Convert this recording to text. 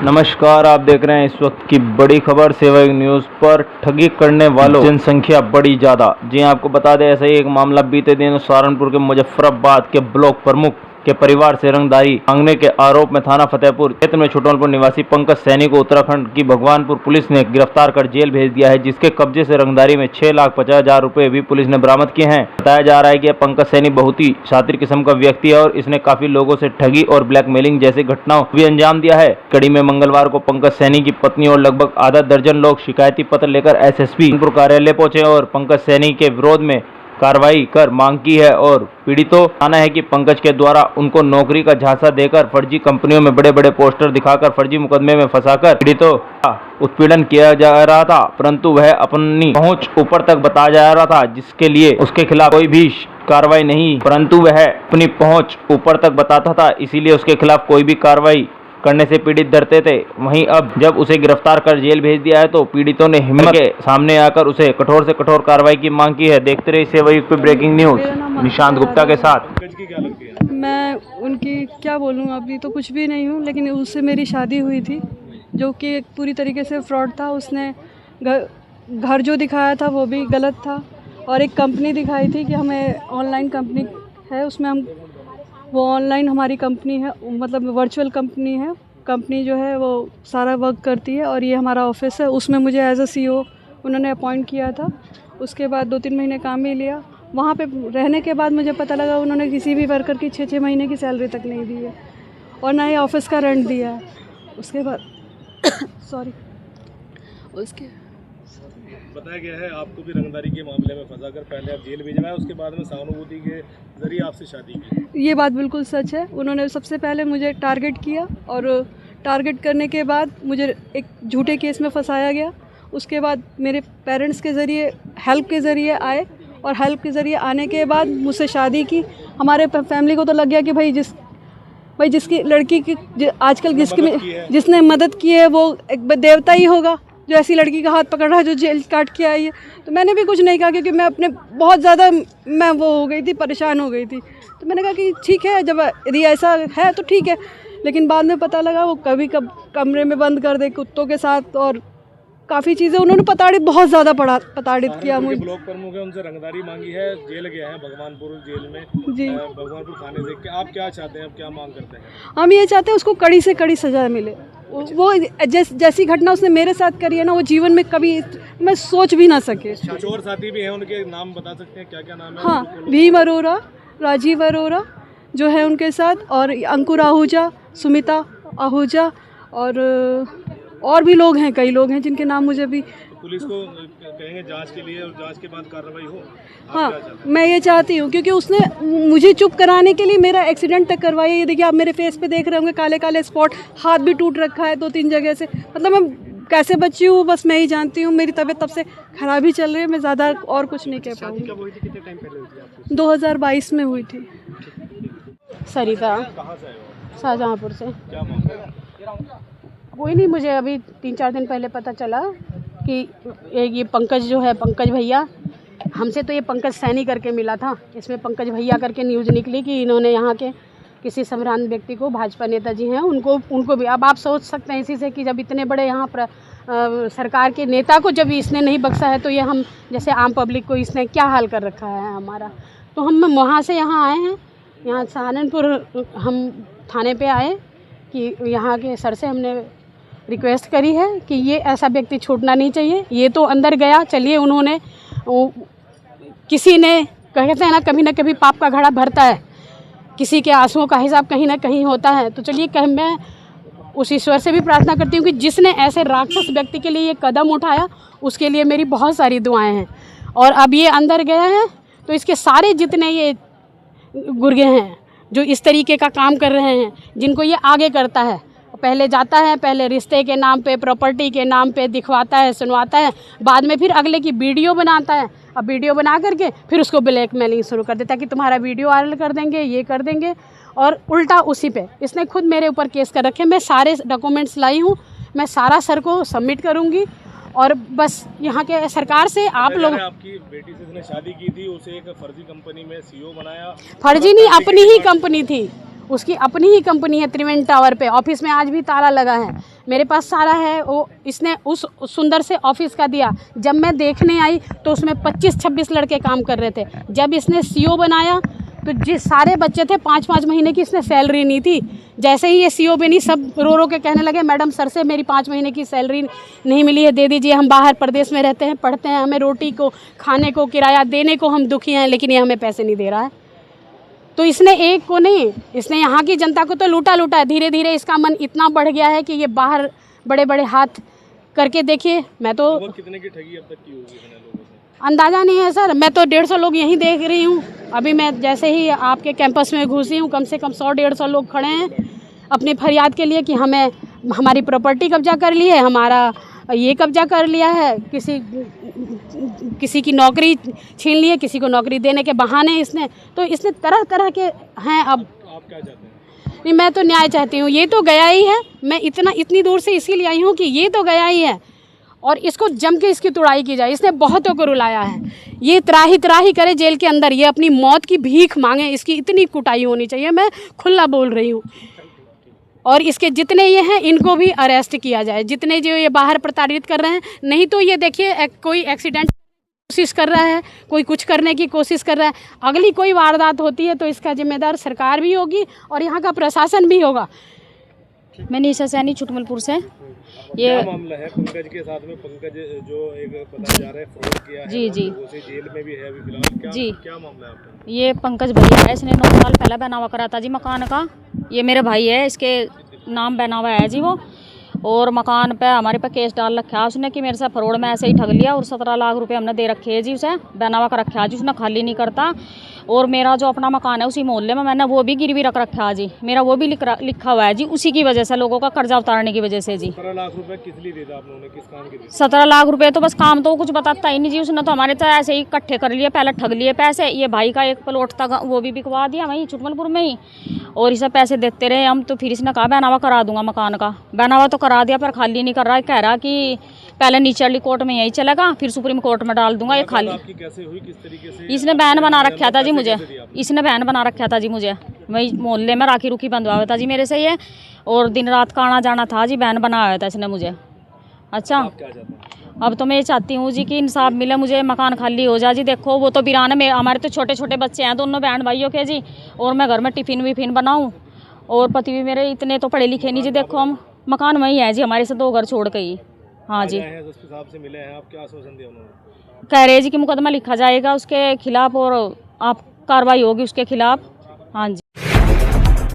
नमस्कार, आप देख रहे हैं इस वक्त की बड़ी खबर सेवा न्यूज़ पर। ठगी करने वालों जनसंख्या बड़ी ज्यादा। जी आपको बता दें, ऐसा ही एक मामला बीते दिन सहारनपुर के मुजफ्फराबाद के ब्लॉक प्रमुख के परिवार से रंगदारी मांगने के आरोप में थाना फतेहपुर क्षेत्र में छोटवालपुर निवासी पंकज सैनी को उत्तराखंड की भगवानपुर पुलिस ने गिरफ्तार कर जेल भेज दिया है, जिसके कब्जे से रंगदारी में 6,50,000 रुपए भी पुलिस ने बरामद किए हैं। बताया जा रहा है कि पंकज सैनी बहुत ही शातिर किस्म का व्यक्ति है और इसने काफी लोगों से ठगी और ब्लैकमेलिंग जैसी घटनाओं भी अंजाम दिया है। कड़ी में मंगलवार को पंकज सैनी की पत्नी और लगभग आधा दर्जन लोग शिकायती पत्र लेकर एसएसपी कार्यालय पहुंचे और पंकज सैनी के विरोध में कार्रवाई कर मांग की है। और पीड़ितों का कहना है कि पंकज के द्वारा उनको नौकरी का झांसा देकर फर्जी कंपनियों में बड़े बड़े पोस्टर दिखाकर फर्जी मुकदमे में फंसाकर पीड़ितों का उत्पीड़न किया जा रहा था, परंतु वह अपनी पहुंच ऊपर तक बताया जा रहा था, जिसके लिए उसके खिलाफ कोई भी कार्रवाई नहीं, परंतु वह अपनी पहुंच ऊपर तक बताता था, इसीलिए उसके खिलाफ कोई भी कार्रवाई करने से पीड़ित डरते थे। वहीं अब जब उसे गिरफ्तार कर जेल भेज दिया है तो पीड़ितों ने हिम्मत के सामने आकर उसे कठोर से कठोर कार्रवाई की मांग की है। देखते रहिए सेवा युग पे ब्रेकिंग न्यूज निशांत गुप्ता के साथ। मैं उनकी क्या बोलूँ, अभी तो कुछ भी नहीं हूँ, लेकिन उससे मेरी शादी हुई थी जो कि पूरी तरीके से फ्रॉड था। उसने घर जो दिखाया था वो भी गलत था और एक कंपनी दिखाई थी कि हमें ऑनलाइन कंपनी है, उसमें हम वो ऑनलाइन हमारी कंपनी है, मतलब वर्चुअल कंपनी है, कंपनी जो है वो सारा वर्क करती है और ये हमारा ऑफिस है। उसमें मुझे एज अ CEO उन्होंने अपॉइंट किया था। उसके बाद 2-3 महीने काम ही लिया। वहाँ पे रहने के बाद मुझे पता लगा उन्होंने किसी भी वर्कर की 6-6 महीने की सैलरी तक नहीं दी है और ना ही ऑफिस का रेंट दिया है। उसके बाद सॉरी उसके बताया गया है आपको भी रंगदारी के मामले में फंसाकर पहले आप जेल भिजवाया, उसके बाद में सहानुभूति के जरिए आपसे शादी की। ये बात बिल्कुल सच है। उन्होंने सबसे पहले मुझे टारगेट किया और टारगेट करने के बाद मुझे एक झूठे केस में फंसाया गया। उसके बाद मेरे पेरेंट्स के ज़रिए हेल्प के ज़रिए आए और हेल्प के ज़रिए आने के बाद मुझसे शादी की। हमारे फैमिली को तो लग गया कि भाई जिसकी लड़की की आजकल जिसने मदद की है वो एक देवता ही होगा, जो ऐसी लड़की का हाथ पकड़ रहा है जो जेल काट के आई है। तो मैंने भी कुछ नहीं कहा क्योंकि मैं अपने बहुत ज़्यादा मैं वो हो गई थी, परेशान हो गई थी। तो मैंने कहा कि ठीक है, जब यदि ऐसा है तो ठीक है। लेकिन बाद में पता लगा वो कमरे में बंद कर दे कुत्तों के साथ और काफ़ी चीज़ें उन्होंने बहुत ज़्यादा प्रताड़ित किया मुझे। ब्लॉक प्रमुख है, उनसे रंगदारी मांगी है, जेल गया है भगवानपुर जेल में जी। भगवानपुर थाने से आप क्या चाहते हैं, आप क्या मांग करते हैं? हम ये चाहते हैं उसको कड़ी से कड़ी सज़ा मिले। वो जैसी घटना उसने मेरे साथ करी है ना, वो जीवन में कभी मैं सोच भी ना सके। कुछ और साथी भी हैं, उनके नाम बता सकते हैं, क्या क्या नाम है? हाँ, भीम अरोरा, राजीव अरोरा जो है उनके साथ, और अंकुर आहूजा, सुमिता आहूजा और भी लोग हैं, कई लोग हैं जिनके नाम मुझे भी। पुलिस को कहेंगे जांच के लिए और जांच के बाद कार्रवाई हो। हाँ, मैं ये चाहती हूँ क्योंकि उसने मुझे चुप कराने के लिए मेरा एक्सीडेंट तक करवाया। ये देखिए, आप मेरे फेस पे देख रहे होंगे काले काले स्पॉट, हाथ भी टूट रखा है 2-3 जगह से। मतलब मैं कैसे बची हूँ बस मैं ही जानती हूँ। मेरी तबीयत तब से खराब ही चल रही है, मैं ज़्यादा और कुछ नहीं कह पाऊँगी। 2022 में हुई थी। सरिता शाहजहाँपुर से। कोई नहीं, मुझे अभी 3-4 दिन पहले पता चला कि ये पंकज जो है, पंकज भैया, हमसे तो ये पंकज सैनी करके मिला था, इसमें पंकज भैया करके न्यूज़ निकली कि इन्होंने यहाँ के किसी सम्रांत व्यक्ति को, भाजपा नेता जी हैं उनको भी। अब आप सोच सकते हैं इसी से कि जब इतने बड़े यहाँ पर सरकार के नेता को जब इसने नहीं बख्शा है तो ये हम जैसे आम पब्लिक को इसने क्या हाल कर रखा है हमारा। तो हम वहाँ से यहाँ आए हैं, यहाँ सहारनपुर हम थाने पे आए कि यहाँ के सर से हमने रिक्वेस्ट करी है कि ये ऐसा व्यक्ति छूटना नहीं चाहिए। ये तो अंदर गया, चलिए उन्होंने किसी ने कहते हैं ना, कभी ना कभी पाप का घड़ा भरता है, किसी के आंसुओं का हिसाब कहीं ना कहीं होता है। तो चलिए मैं उस ईश्वर से भी प्रार्थना करती हूँ कि जिसने ऐसे राक्षस व्यक्ति के लिए ये कदम उठाया उसके लिए मेरी बहुत सारी दुआएं हैं। और अब ये अंदर गया है तो इसके सारे जितने ये गुर्गे हैं जो इस तरीके का काम कर रहे हैं, जिनको ये आगे करता है, पहले जाता है, पहले रिश्ते के नाम पे, प्रॉपर्टी के नाम पे दिखवाता है, सुनवाता है, बाद में फिर अगले की वीडियो बनाता है। अब वीडियो बना करके फिर उसको ब्लैकमेलिंग शुरू कर देता है कि तुम्हारा वीडियो वायरल कर देंगे, ये कर देंगे। और उल्टा उसी पे इसने खुद मेरे ऊपर केस कर रखे। मैं सारे डॉक्यूमेंट्स लाई हूँ, मैं सारा सर को सबमिट करूँगी। और बस यहाँ के सरकार से आप लोग, आपकी बेटी से जिसने शादी की थी उसे एक फर्जी कंपनी में CEO बनाया। फर्जी नहीं, अपनी ही कंपनी थी, उसकी अपनी ही कंपनी है त्रिवेणी टावर पे। ऑफिस में आज भी ताला लगा है। मेरे पास सारा है। वो इसने उस सुंदर से ऑफिस का दिया। जब मैं देखने आई तो उसमें 25-26 लड़के काम कर रहे थे। जब इसने सीओ बनाया तो जिस सारे बच्चे थे 5-5 महीने की इसने सैलरी नहीं थी। जैसे ही ये सीओ बनी सब रो रो के कहने लगे मैडम सर से मेरी 5 महीने की सैलरी नहीं मिली है, दे दीजिए। हम बाहर प्रदेश में रहते हैं, पढ़ते हैं, हमें रोटी को खाने को किराया देने को हम दुखी हैं, लेकिन ये हमें पैसे नहीं दे रहा है। तो इसने एक को नहीं, इसने यहाँ की जनता को तो लूटा है। धीरे धीरे इसका मन इतना बढ़ गया है कि ये बाहर बड़े बड़े हाथ करके देखिए। मैं तो कितने की ठगी अब तक की होगी लोगों से? अंदाज़ा नहीं है सर। मैं तो 150 लोग यहीं देख रही हूँ। अभी मैं जैसे ही आपके कैंपस में घुसी हूँ, कम से कम 100-150 लोग खड़े हैं अपनी फरियाद के लिए कि हमें हमारी प्रॉपर्टी कब्जा कर ली है, हमारा ये कब्जा कर लिया है, किसी की नौकरी छीन ली है, किसी को नौकरी देने के बहाने इसने तरह तरह के हैं। अब आप क्या चाहते हैं? नहीं, मैं तो न्याय चाहती हूँ। ये तो गया ही है। मैं इतनी दूर से इसीलिए आई हूँ कि ये तो गया ही है और इसको जम के इसकी तुड़ाई की जाए। इसने बहुतों को रुलाया है। ये त्राही करे जेल के अंदर, ये अपनी मौत की भीख मांगे। इसकी इतनी कुटाई होनी चाहिए। मैं खुला बोल रही हूँ। और इसके जितने ये हैं इनको भी अरेस्ट किया जाए, जितने जो ये बाहर प्रताड़ित कर रहे हैं। नहीं तो ये देखिए कोई एक्सीडेंट कोशिश कर रहा है, कोई कुछ करने की कोशिश कर रहा है, अगली कोई वारदात होती है तो इसका जिम्मेदार सरकार भी होगी और यहाँ का प्रशासन भी होगा। मैं निशा सैनी छुटमलपुर से। क्या मामला है पंकज के साथ में? पंकज जो एक पता जा रहा है फ्रॉड किया है, जी लोगों से जेल में भी है अभी फिलहाल। जी। क्या मामला है आपका? ये पंकज भैया है, इसने 9 साल पहले बनावा करा था जी मकान का। ये मेरे भाई है, इसके नाम बनावा है जी वो। और मकान पे हमारे पे केस डाल रखा है उसने कि मेरे से फ्रॉड में ऐसे ही ठग लिया और 17 लाख रुपए हमने दे रखे है जी उसे। बनावा का रखा है जी उसने, खाली नहीं करता। और मेरा जो अपना मकान है उसी मोहल्ले में मैंने वो भी गिरवी रख रखा है जी। मेरा वो भी लिखा हुआ है जी, उसी की वजह से, लोगों का कर्जा उतारने की वजह से जी। 17 लाख रुपए किस लिए देता आप लोगों ने? किस काम के लिए? 17 लाख रुपए तो बस काम तो कुछ बताता ही नहीं जी। उसने तो हमारे तो ऐसे ही इकट्ठे कर लिए, पहले ठग लिए पैसे। ये भाई का एक प्लॉट था वो भी बिकवा दिया वहीं छुटमलपुर में ही, और इसे पैसे देते रहे हम। तो फिर इसने कहा बनावा करा दूंगा मकान का। बनावा तो करा दिया पर खाली नहीं कर रहा है। कह रहा कि पहले नीचली कोर्ट में यही चलेगा, फिर सुप्रीम कोर्ट में डाल दूंगा। ये खाली आपकी कैसे हुई, किस तरीके से? इसने बैन बना रखा था जी मुझे। इसने बैन बना रखा था जी मुझे। वही मोहल्ले में राखी रुखी बंधवा था जी मेरे से ये, और दिन रात का आना जाना था जी। बैन बनाया था इसने मुझे। अच्छा, क्या चाहते हैं? अब तो मैं ये चाहती हूँ जी कि इंसाफ मिले मुझे, मकान खाली हो जाए जी। देखो वो तो वीरान में, हमारे तो छोटे छोटे बच्चे हैं दोनों बहन भाइयों के जी। और मैं घर में टिफिन विफिन बनाऊँ, और पति भी मेरे इतने तो पढ़े लिखे नहीं जी। देखो हम मकान वही है जी हमारे से 2 घर छोड़ के ही। हाँ जी। एसपी साहब से मिले हैं आप, क्या आश्वासन दिया उन्होंने? कह रहे जी कि मुकदमा लिखा जाएगा उसके खिलाफ और आप कार्रवाई होगी उसके खिलाफ। हाँ जी।